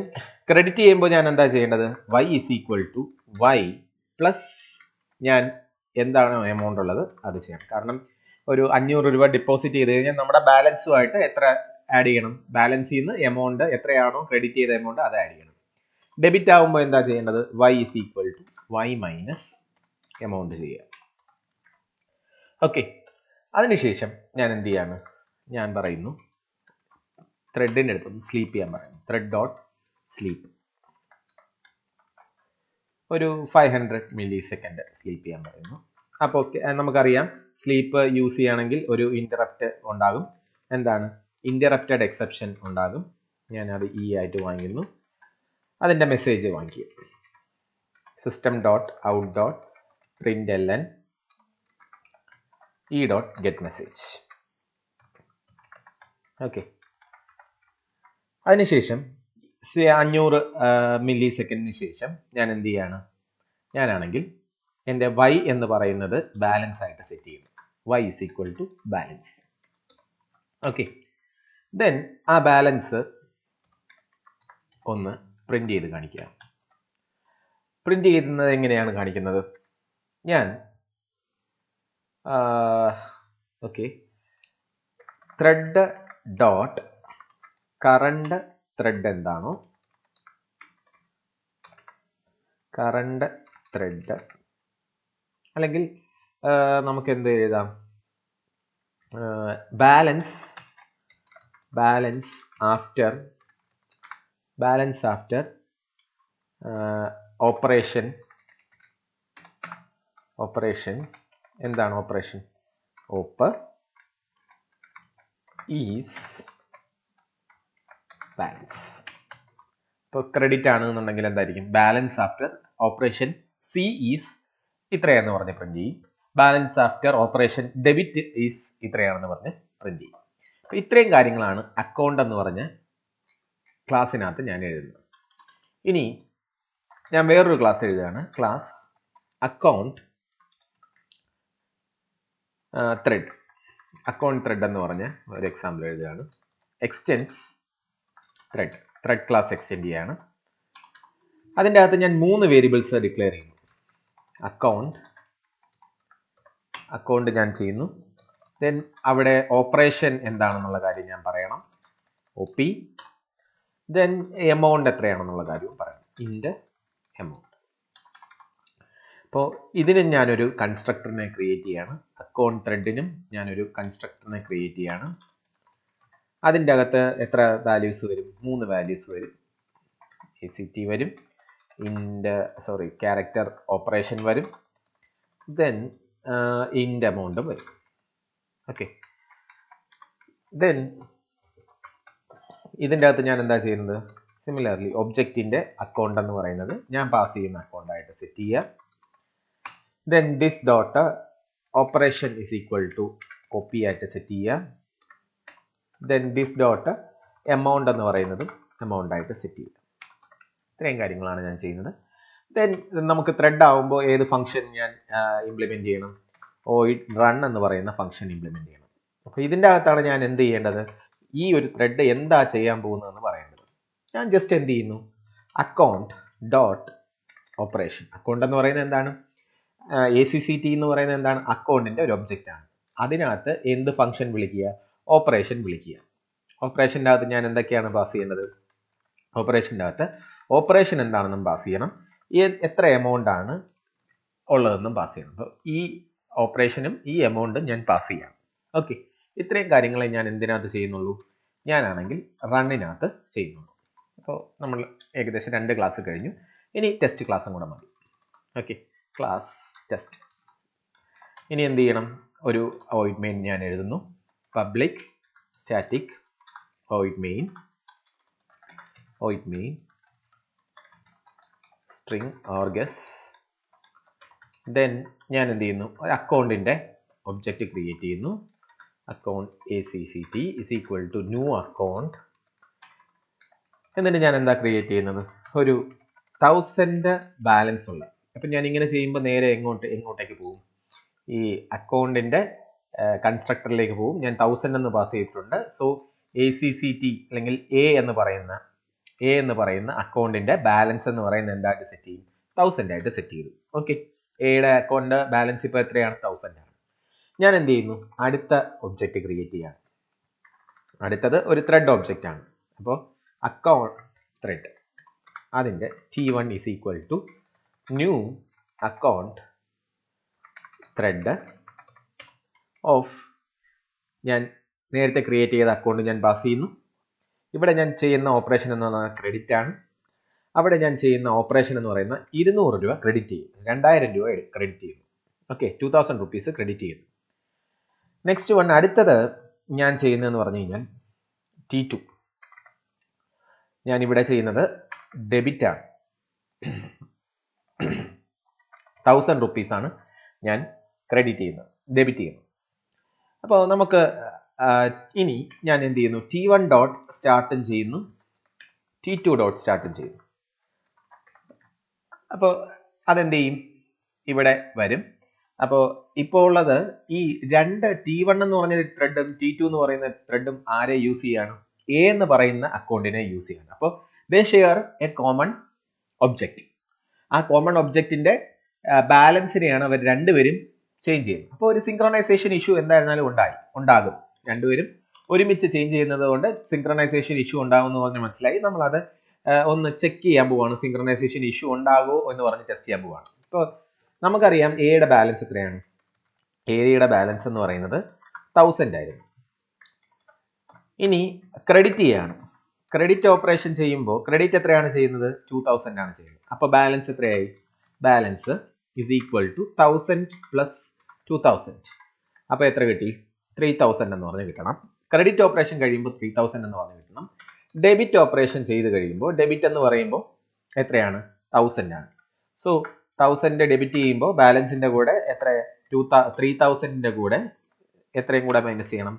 ക്രെഡിറ്റ് ചെയ്യുമ്പോൾ ഞാൻ എന്താ ചെയ്യേണ്ടത്? y is equal to y plus ഞാൻ എന്താണോ എമൗണ്ട് ഉള്ളത് അത് ചെയ്യണം. കാരണം ഒരു 500 രൂപ ഡെപ്പോസിറ്റ് ചെയ്ത് കഴിഞ്ഞാൽ നമ്മുടെ ബാലൻസുമായിട്ട് എത്ര ആഡ് ചെയ്യണം? ബാലൻസിൽ നിന്ന് എമൗണ്ട് എത്രയാണോ ക്രെഡിറ്റ് ചെയ്ത എമൗണ്ട് അത് ആഡ് ചെയ്യണം. ഡെബിറ്റ് ആകുമ്പോൾ എന്താ ചെയ്യേണ്ടത്? y is equal to y minus amount ചെയ്യുക. ഓക്കെ, അതിനുശേഷം ഞാൻ എന്ത് ചെയ്യാണ്? ഞാൻ പറയുന്നു ത്രെഡിൻ്റെ അടുത്ത് സ്ലീപ്പ് ചെയ്യാൻ പറയുന്നു. ത്രെഡ് ഡോട്ട് സ്ലീപ്പ് ഒരു 500 മില്ലി സെക്കൻഡ് സ്ലീപ്പ് ചെയ്യാൻ പറയുന്നു. അപ്പോൾ നമുക്കറിയാം സ്ലീപ്പ് യൂസ് ചെയ്യുകയാണെങ്കിൽ ഒരു ഇൻറ്ററപ്റ്റ് ഉണ്ടാകും. എന്താണ്? ഇൻറ്ററപ്റ്റഡ് എക്സെപ്ഷൻ ഉണ്ടാകും. ഞാനത് ആയിട്ട് വാങ്ങിക്കുന്നു. അതിൻ്റെ മെസ്സേജ് വാങ്ങിക്കും. System dot out dot println dot get message. Okay, അതിനുശേഷം 500 മില്ലി സെക്കൻഡിന് ശേഷം ഞാൻ എന്ത് ചെയ്യാണ്? ഞാനാണെങ്കിൽ എൻ്റെ y എന്ന് പറയുന്നത് ബാലൻസ് ആയിട്ട് സെറ്റ് ചെയ്യുന്നു. y is equal to balance. Okay, then ആ ബാലൻസ് ഒന്ന് പ്രിന്റ് ചെയ്ത് കാണിക്കുക. പ്രിന്റ് ചെയ്യുന്നത് എങ്ങനെയാണ് കാണിക്കുന്നത്? ഞാൻ okay, thread dot current thread എന്താണോ കറണ്ട് ത്രെഡ്, അല്ലെങ്കിൽ നമുക്ക് എന്ത് എഴുതാം? ബാലൻസ് ആഫ്റ്റർ ഓപ്പറേഷൻ എന്താണ് ഓപ്പറേഷൻ? Op is balance. ഇപ്പോൾ ക്രെഡിറ്റ് ആണെന്നുണ്ടെങ്കിൽ എന്തായിരിക്കും? Balance after operation C is ഇത്രയാണെന്ന് പറഞ്ഞ് പ്രിന്റ് ചെയ്യും. Balance after operation debit is ഇത്രയാണെന്ന് പറഞ്ഞ് പ്രിന്റ് ചെയ്യും. അപ്പോൾ ഇത്രയും കാര്യങ്ങളാണ് അക്കൗണ്ട് എന്ന് പറഞ്ഞ ക്ലാസ്സിനകത്ത് ഞാൻ എഴുതുന്നത്. ഇനി ഞാൻ വേറൊരു ക്ലാസ് എഴുതുകയാണ്. Class account thread. Account thread എന്ന് പറഞ്ഞ ഒരു എക്സാമ്പിൾ എഴുതുകയാണ്. എക്സ്റ്റെൻസ് ത്രെഡ് ക്ലാസ് എക്സ്റ്റെൻഡ് ചെയ്യാണ്. അതിൻ്റെ അകത്ത് ഞാൻ 3 വേരിയബിൾസ് ഡിക്ലെയർ ചെയ്യുന്നു. അക്കൗണ്ട് ഞാൻ ചെയ്യുന്നു. ദെൻ അവിടെ ഓപ്പറേഷൻ എന്താണെന്നുള്ള കാര്യം ഞാൻ പറയണം, OP. ദെൻ എമൗണ്ട് എത്രയാണെന്നുള്ള കാര്യവും പറയണം, ഇൻറ്റ് എമൗണ്ട്. അപ്പോൾ ഇതിന് ഞാനൊരു കൺസ്ട്രക്ടറിനെ ക്രിയേറ്റ് ചെയ്യാണ്. അക്കൗണ്ട് ത്രെഡിനും ഞാനൊരു കൺസ്ട്രക്ടറിനെ ക്രിയേറ്റ് ചെയ്യാണ്. അതിൻ്റെ അകത്ത് എത്ര വാല്യൂസ് വരും? 3 വാല്യൂസ് വരും. ACT വരും, ക്യാരക്ടർ ഓപ്പറേഷൻ വരും, ദെൻ ഇൻറ്റ് എമൗണ്ട് വരും. ഓക്കെ, ദെൻ ഇതിൻ്റെ അകത്ത് ഞാൻ എന്താ ചെയ്യുന്നത്? സിമിലർലി ഒബ്ജക്റ്റിൻ്റെ അക്കൗണ്ട് എന്ന് പറയുന്നത് ഞാൻ പാസ് ചെയ്യുന്ന അക്കൗണ്ടായിട്ട് സെറ്റ് ചെയ്യുക. Then this dot operation is equal to OP ആയിട്ട് സെറ്റ് ചെയ്യുക. ദെൻ ദിസ് ഡോട്ട് എമൗണ്ട് എന്ന് പറയുന്നത് എമൗണ്ട് ആയിട്ട് സെറ്റ് ചെയ്യുക. ഇത്രയും കാര്യങ്ങളാണ് ഞാൻ ചെയ്യുന്നത്. ദെൻ നമുക്ക് ത്രെഡ് ആവുമ്പോൾ ഏത് ഫംഗ്ഷൻ ഞാൻ ഇംപ്ലിമെൻറ്റ് ചെയ്യണം? റൺ എന്ന് പറയുന്ന ഫംഗ്ഷൻ ഇംപ്ലിമെൻറ്റ് ചെയ്യണം. അപ്പോൾ ഇതിൻ്റെ അകത്താണ് ഞാൻ എന്ത് ചെയ്യേണ്ടത്? ഈ ഒരു ത്രെഡ് എന്താ ചെയ്യാൻ പോകുന്നതെന്ന് പറയേണ്ടത്. ഞാൻ ജസ്റ്റ് എന്ത് ചെയ്യുന്നു? Account dot operation. അക്കൗണ്ട് എന്ന് പറയുന്നത് എന്താണ്? ACCT എന്ന് പറയുന്നത് എന്താണ്? അക്കൗണ്ടിൻ്റെ ഒരു ഒബ്ജക്റ്റ് ആണ്. അതിനകത്ത് എന്ത് ഫംഗ്ഷൻ വിളിക്കുക? ഓപ്പറേഷൻ വിളിക്കുക. ഓപ്പറേഷൻ്റെ അകത്ത് ഞാൻ എന്തൊക്കെയാണ് പാസ് ചെയ്യേണ്ടത്? ഓപ്പറേഷൻ്റെ അകത്ത് ഓപ്പറേഷൻ എന്താണെന്നും പാസ് ചെയ്യണം, എത്ര എമൗണ്ട് ആണ് ഉള്ളതെന്നും പാസ് ചെയ്യണം. അപ്പോൾ ഈ ഓപ്പറേഷനും ഈ എമൗണ്ടും ഞാൻ പാസ് ചെയ്യാം. ഓക്കെ, ഇത്രയും കാര്യങ്ങളെ ഞാൻ എന്തിനകത്ത് ചെയ്യുന്നുള്ളൂ? ഞാനാണെങ്കിൽ റണ്ണിനകത്ത് ചെയ്യുന്നുള്ളൂ. അപ്പോൾ നമ്മൾ ഏകദേശം 2 ക്ലാസ് കഴിഞ്ഞു. ഇനി ടെസ്റ്റ് ക്ലാസ്സും കൂടെ മതി. Okay, class test. ഇനി എന്ത് ചെയ്യണം? ഒരു void main ഞാൻ എഴുതുന്നു. Public static void main string args then ഞാൻ എന്ത് ചെയ്യുന്നു, ഒരു അക്കൗണ്ടിൻ്റെ ഒബ്ജക്റ്റ് ക്രിയേറ്റ് ചെയ്യുന്നു. Account ACCT is equal to new account. എന്നിട്ട് ഞാൻ എന്താ ക്രിയേറ്റ് ചെയ്യുന്നത്, ഒരു 1000 ബാലൻസ് ഉള്ള. അപ്പം ഞാൻ ഇങ്ങനെ ചെയ്യുമ്പോൾ നേരെ എങ്ങോട്ടേക്ക് പോകും, ഈ അക്കൗണ്ടിൻ്റെ കൺസ്ട്രക്ടറിലേക്ക് പോകും. ഞാൻ 1000 എന്ന് പാസ് ചെയ്തിട്ടുണ്ട്. സോ ACCT അല്ലെങ്കിൽ A എന്ന് പറയുന്ന അക്കൗണ്ടിൻ്റെ ബാലൻസ് എന്ന് പറയുന്നത് എന്തായിട്ട് സെറ്റ് ചെയ്യും, 1000 ആയിട്ട് സെറ്റ് ചെയ്തു. ഓക്കെ, എയുടെ അക്കൗണ്ട് ബാലൻസ് ഇപ്പോൾ എത്രയാണ്, 1000 ആണ്. ഞാൻ എന്ത് ചെയ്യുന്നു, അടുത്ത ഒബ്ജക്റ്റ് ക്രിയേറ്റ് ചെയ്യാം. അടുത്തത് ഒരു ത്രെഡ് ഒബ്ജക്റ്റ് ആണ്. അപ്പോൾ അക്കൗണ്ട് ത്രെഡ്, അതിൻ്റെ T1 is equal to new account thread of, ഞാൻ നേരത്തെ ക്രിയേറ്റ് ചെയ്ത അക്കൗണ്ട് ഞാൻ പാസ് ചെയ്യുന്നു. ഇവിടെ ഞാൻ ചെയ്യുന്ന ഓപ്പറേഷൻ എന്ന് പറയുന്നത് ക്രെഡിറ്റ് ആണ്. അവിടെ ഞാൻ ചെയ്യുന്ന ഓപ്പറേഷൻ എന്ന് പറയുന്ന 200 രൂപ ക്രെഡിറ്റ് ചെയ്യും, 2000 രൂപ ക്രെഡിറ്റ് ചെയ്യുന്നു. ഓക്കെ, 2000 റുപ്പീസ് ക്രെഡിറ്റ് ചെയ്യുന്നു. നെക്സ്റ്റ് വൺ, അടുത്തത് ഞാൻ ചെയ്യുന്നതെന്ന് പറഞ്ഞു കഴിഞ്ഞാൽ T2. ഞാൻ ഇവിടെ ചെയ്യുന്നത് ഡെബിറ്റ് ആണ്. 1000 റുപ്പീസ് ആണ് ഞാൻ ക്രെഡിറ്റ് ചെയ്യുന്നത്, ഡെബിറ്റ് ചെയ്യുന്നത്. അപ്പോൾ നമുക്ക് ഇനി ഞാൻ എന്ത് ചെയ്യുന്നു, T1 ഡോട്ട് സ്റ്റാർട്ടും ചെയ്യുന്നു, T2 ഡോട്ട് സ്റ്റാർട്ടും ചെയ്യുന്നു. അപ്പോൾ അതെന്ത് ചെയ്യും, ഇവിടെ വരും. അപ്പോൾ ഇപ്പോൾ ഉള്ളത് ഈ രണ്ട് T1 എന്ന് പറഞ്ഞ ത്രെഡും T2 എന്ന് പറയുന്ന ത്രെഡും ആരെ യൂസ് ചെയ്യാണ്, A എന്ന് പറയുന്ന അക്കൗണ്ടിനെ യൂസ് ചെയ്യാണ്. അപ്പോൾ ദേ ഷെയർ എ കോമൺ ഒബ്ജക്റ്റ്. ആ കോമൺ ഒബ്ജക്റ്റിന്റെ ബാലൻസിനെയാണ് അവർ രണ്ടുപേരും ചേഞ്ച് ചെയ്യുന്നത്. അപ്പോൾ ഒരു സിങ്ക്രണൈസേഷൻ ഇഷ്യൂ എന്തായിരുന്നാലും ഉണ്ടാകും. രണ്ടുപേരും ഒരുമിച്ച് ചേഞ്ച് ചെയ്യുന്നത് കൊണ്ട് സിങ്ക്രണൈസേഷൻ ഇഷ്യൂ ഉണ്ടാകുമെന്ന് പറഞ്ഞ് മനസ്സിലായി. നമ്മളത് ഒന്ന് ചെക്ക് ചെയ്യാൻ പോവാണ്, സിങ്ക്രണൈസേഷൻ ഇഷ്യൂ ഉണ്ടാകുമോ എന്ന് പറഞ്ഞ് ടെസ്റ്റ് ചെയ്യാൻ പോവാണ്. ഇപ്പോൾ നമുക്കറിയാം എയുടെ ബാലൻസ് എത്രയാണ്, എയുടെ ബാലൻസ് എന്ന് പറയുന്നത് 1000 ആയിരുന്നു. ഇനി ക്രെഡിറ്റ് ചെയ്യാണ്. ക്രെഡിറ്റ് ഓപ്പറേഷൻ ചെയ്യുമ്പോൾ ക്രെഡിറ്റ് എത്രയാണ് ചെയ്യുന്നത്, 2000 ആണ് ചെയ്യുന്നത്. അപ്പോൾ ബാലൻസ് എത്രയായി, balance is equal to 1000 plus 2000. അപ്പോൾ എത്ര കിട്ടി, 3000 എന്ന് പറഞ്ഞ് കിട്ടണം. ക്രെഡിറ്റ് ഓപ്പറേഷൻ കഴിയുമ്പോൾ 3000 എന്ന് പറഞ്ഞ് കിട്ടണം. ഡെബിറ്റ് ഓപ്പറേഷൻ ചെയ്ത് കഴിയുമ്പോൾ, ഡെബിറ്റ് എന്ന് പറയുമ്പോൾ എത്രയാണ്, 1000 ആണ്. സോ 1000 ഡെബിറ്റ് ചെയ്യുമ്പോൾ ബാലൻസിന്റെ കൂടെ എത്ര, 3000ന്റെ കൂടെ എത്രയും കൂടെ മൈനസ് ചെയ്യണം,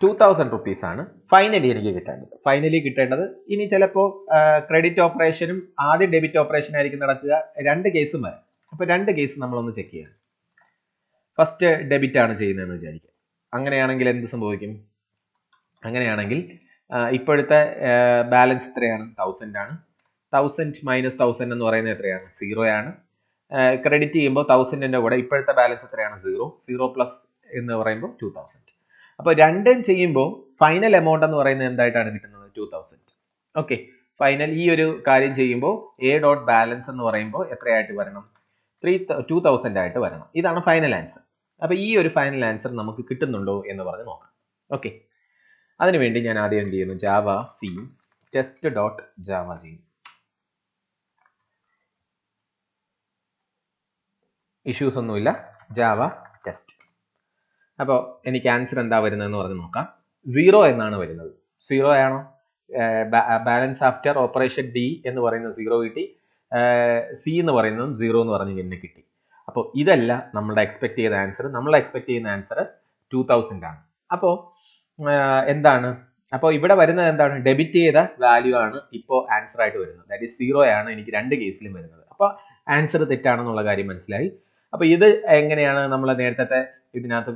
2000 റുപ്പീസ് ആണ് ഫൈനലി എനിക്ക് കിട്ടേണ്ടത്. ഫൈനലി കിട്ടേണ്ടത് ഇനി ചിലപ്പോൾ ക്രെഡിറ്റ് ഓപ്പറേഷനും ആദ്യം ഡെബിറ്റ് ഓപ്പറേഷൻ ആയിരിക്കും നടക്കുക. രണ്ട് കേസും വരാം. അപ്പോൾ രണ്ട് കേസ് നമ്മളൊന്ന് ചെക്ക് ചെയ്യാം. ഫസ്റ്റ് ഡെബിറ്റ് ആണ് ചെയ്യുന്നതെന്ന് വിചാരിക്കുക. അങ്ങനെയാണെങ്കിൽ എന്ത് സംഭവിക്കും, അങ്ങനെയാണെങ്കിൽ ഇപ്പോഴത്തെ ബാലൻസ് എത്രയാണ്, 1000 ആണ്. 1000 മൈനസ് 1000 എന്ന് പറയുന്നത് എത്രയാണ്, 0 ആണ്. ക്രെഡിറ്റ് ചെയ്യുമ്പോൾ 1000ന്റെ കൂടെ ഇപ്പോഴത്തെ ബാലൻസ് എത്രയാണ്, 0 പ്ലസ് എന്ന് പറയുമ്പോൾ 2000. അപ്പോൾ രണ്ടും ചെയ്യുമ്പോൾ ഫൈനൽ എമൗണ്ട് എന്ന് പറയുന്നത് എന്തായിട്ടാണ് കിട്ടുന്നത്, 2000. ഓക്കെ, ഫൈനൽ ഈ ഒരു കാര്യം ചെയ്യുമ്പോൾ എ ഡോട്ട് ബാലൻസ് എന്ന് പറയുമ്പോൾ എത്രയായിട്ട് വരണം, 2000 ആയിട്ട് വരണം. ഇതാണ് ഫൈനൽ ആൻസർ. അപ്പോൾ ഈ ഒരു ഫൈനൽ ആൻസർ നമുക്ക് കിട്ടുന്നുണ്ടോ എന്ന് പറഞ്ഞ് നോക്കാം. ഓക്കെ, അതിനുവേണ്ടി ഞാൻ ആദ്യം എന്ത് ചെയ്യുന്നു, Java C test dot Java ചെയ്യും. ഇഷ്യൂസ് ഒന്നുമില്ല, ജാവ ടെസ്റ്റ്. അപ്പോൾ എനിക്ക് ആൻസർ എന്താ വരുന്നതെന്ന് പറഞ്ഞ് നോക്കാം. 0 എന്നാണ് വരുന്നത്. 0 ആണോ, ബാലൻസ് ആഫ്റ്റർ ഓപ്പറേഷൻ ഡി എന്ന് പറയുന്നത് 0 കിട്ടി, സി എന്ന് പറയുന്നതും 0 എന്ന് പറഞ്ഞ് എന്നെ കിട്ടി. അപ്പോൾ ഇതല്ല നമ്മളുടെ എക്സ്പെക്ട് ചെയ്ത ആൻസർ. നമ്മൾ എക്സ്പെക്ട് ചെയ്യുന്ന ആൻസർ 2000 ആണ്. അപ്പോൾ എന്താണ്, അപ്പോൾ ഇവിടെ വരുന്നത് എന്താണ്, ഡെബിറ്റ് ചെയ്ത വാല്യൂ ആണ് ഇപ്പോൾ ആൻസർ ആയിട്ട് വരുന്നത്. ദാറ്റ് ഈസ് 0 ആണ് എനിക്ക് രണ്ട് കേസിലും വരുന്നത്. അപ്പോൾ ആൻസർ തെറ്റാണെന്നുള്ള കാര്യം മനസ്സിലായി. അപ്പോൾ ഇത് എങ്ങനെയാണ് നമ്മൾ നേരത്തെ ഇതിനകത്ത്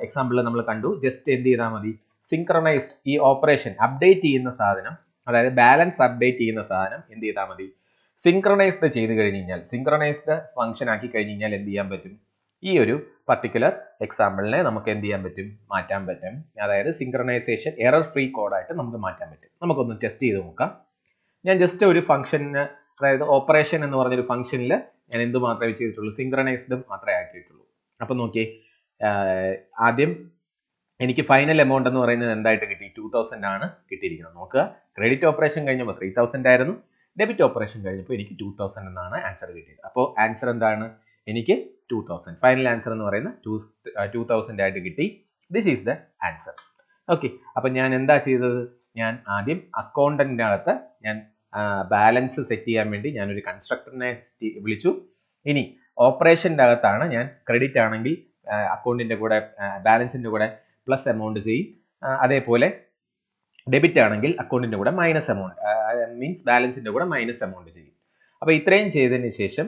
എക്സാമ്പിളിൽ നമ്മൾ കണ്ടു. ജസ്റ്റ് എന്ത് ചെയ്താൽ മതി, സിങ്ക്രണൈസ്ഡ് ഈ ഓപ്പറേഷൻ അപ്ഡേറ്റ് ചെയ്യുന്ന സാധനം, അതായത് ബാലൻസ് അപ്ഡേറ്റ് ചെയ്യുന്ന സാധനം എന്ത് ചെയ്താൽ മതി, സിങ്ക്രണൈസ്ഡ് ചെയ്ത് കഴിഞ്ഞ് കഴിഞ്ഞാൽ, സിങ്ക്രണൈസ്ഡ് ഫംഗ്ഷൻ ആക്കി കഴിഞ്ഞ് കഴിഞ്ഞാൽ എന്ത് ചെയ്യാൻ പറ്റും, ഈ ഒരു പർട്ടിക്കുലർ എക്സാമ്പിളിനെ നമുക്ക് എന്ത് ചെയ്യാൻ പറ്റും, മാറ്റാൻ പറ്റും. അതായത് സിങ്ക്രണൈസേഷൻ എറർ ഫ്രീ കോഡായിട്ട് നമുക്ക് മാറ്റാൻ പറ്റും. നമുക്കൊന്ന് ടെസ്റ്റ് ചെയ്ത് നോക്കാം. ഞാൻ ജസ്റ്റ് ഒരു ഫംഗ്ഷന്, അതായത് ഓപ്പറേഷൻ എന്ന് പറഞ്ഞൊരു ഫംഗ്ഷനിൽ ഞാൻ എന്ത് മാത്രമേ ചെയ്തിട്ടുള്ളൂ, സിങ്ക്രണൈസ്ഡ് മാത്രമേ ആക്കിയിട്ടുള്ളൂ. അപ്പം നോക്കിയേ, ആദ്യം എനിക്ക് ഫൈനൽ എമൗണ്ട് എന്ന് പറയുന്നത് എന്തായിട്ട് കിട്ടി, 2000 ആണ് കിട്ടിയിരിക്കുന്നത്. നോക്കുക, ക്രെഡിറ്റ് ഓപ്പറേഷൻ കഴിഞ്ഞപ്പോൾ 3000 ആയിരുന്നു, ഡെബിറ്റ് ഓപ്പറേഷൻ കഴിഞ്ഞപ്പോൾ എനിക്ക് 2000 എന്നാണ് ആൻസർ കിട്ടിയത്. അപ്പോൾ ആൻസർ എന്താണ്, എനിക്ക് 2000, ഫൈനൽ ആൻസർ എന്ന് പറയുന്നത് 2000 ആയിട്ട് കിട്ടി. This is the answer. Okay, അപ്പം ഞാൻ എന്താ ചെയ്തത്, ഞാൻ ആദ്യം അക്കൗണ്ടന്റിനകത്ത് ഞാൻ ബാലൻസ് സെറ്റ് ചെയ്യാൻ വേണ്ടി ഞാനൊരു കൺസ്ട്രക്ടറിനെ വിളിച്ചു. ഇനി ഓപ്പറേഷൻ്റെ അകത്താണ് ഞാൻ ക്രെഡിറ്റ് ആണെങ്കിൽ അക്കൗണ്ടിന്റെ കൂടെ ബാലൻസിന്റെ കൂടെ പ്ലസ് എമൗണ്ട് ചെയ്യും, അതേപോലെ ഡെബിറ്റ് ആണെങ്കിൽ അക്കൗണ്ടിന്റെ കൂടെ മൈനസ് എമൗണ്ട് മീൻസ് ബാലൻസിന്റെ കൂടെ മൈനസ് എമൗണ്ട് ചെയ്യും. അപ്പോൾ ഇത്രയും ചെയ്തതിന് ശേഷം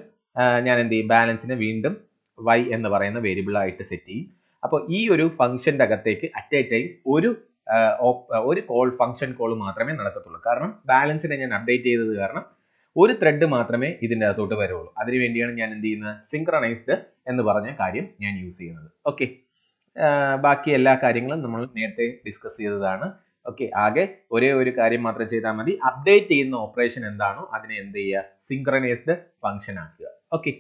ഞാൻ എന്ത് ചെയ്യും, ബാലൻസിനെ വീണ്ടും y എന്ന് പറയുന്ന വേരിയബിൾ ആയിട്ട് സെറ്റ് ചെയ്യും. അപ്പോൾ ഈ ഒരു ഫംഗ്ഷന്റെ അകത്തേക്ക് അറ്റ് എ ടൈം ഒരു ഫംഗ്ഷൻ കോൾ മാത്രമേ നടക്കത്തുള്ളൂ. കാരണം ബാലൻസിനെ ഞാൻ അപ്ഡേറ്റ് ചെയ്തത് കാരണം ഒരു ത്രെഡ് മാത്രമേ ഇതിന്റെ അകത്തോട്ട് വരുള്ളൂ. അതിനുവേണ്ടിയാണ് ഞാൻ എന്ത് ചെയ്യുന്നത്, സിങ്ക്രണൈസ്ഡ് എന്ന് പറഞ്ഞ കാര്യം ഞാൻ യൂസ് ചെയ്യുന്നത്. ഓക്കെ, ബാക്കി എല്ലാ കാര്യങ്ങളും നമ്മൾ നേരത്തെ ഡിസ്കസ് ചെയ്തതാണ്. ഓക്കെ, ആകെ ഒരേ ഒരു കാര്യം മാത്രം ചെയ്താൽ മതി. അപ്ഡേറ്റ് ചെയ്യുന്ന ഓപ്പറേഷൻ എന്താണോ അതിനെ എന്ത് ചെയ്യുക, സിങ്ക്രണൈസ്ഡ് ഫംഗ്ഷൻ ആക്കുക. ഓക്കെ.